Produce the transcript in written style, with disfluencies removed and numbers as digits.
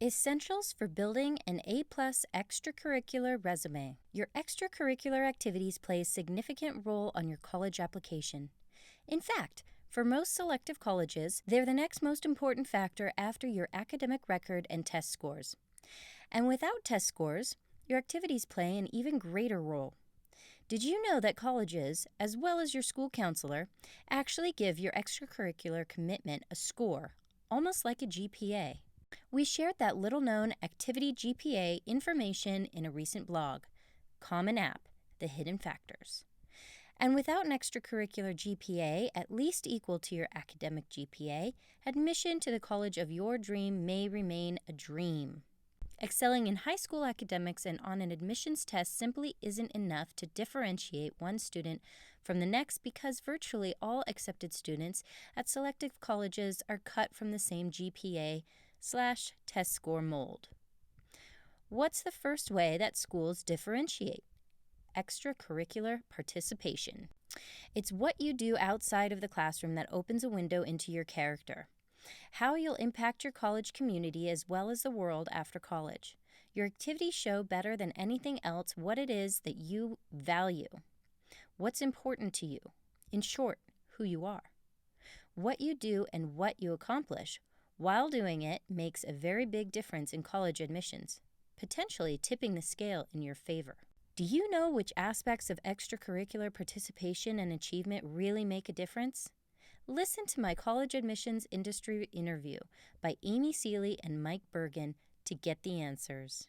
Essentials for building an A-plus extracurricular resume. Your extracurricular activities play a significant role on your college application. In fact, for most selective colleges, they're the next most important factor after your academic record and test scores. And without test scores, your activities play an even greater role. Did you know that colleges, as well as your school counselor, actually give your extracurricular commitment a score, almost like a GPA? We shared that little-known activity GPA information in a recent blog, Common App, The Hidden Factors. And without an extracurricular GPA at least equal to your academic GPA, admission to the college of your dream may remain a dream. Excelling in high school academics and on an admissions test simply isn't enough to differentiate one student from the next because virtually all accepted students at selective colleges are cut from the same GPA/test score mold. What's the first way that schools differentiate? Extracurricular participation. It's what you do outside of the classroom that opens a window into your character. How you'll impact your college community as well as the world after college. Your activities show better than anything else what it is that you value. What's important to you. In short, who you are. What you do and what you accomplish while doing it makes a very big difference in college admissions, potentially tipping the scale in your favor. Do you know which aspects of extracurricular participation and achievement really make a difference? Listen to my college admissions industry interview by Amy Seeley and Mike Bergen to get the answers.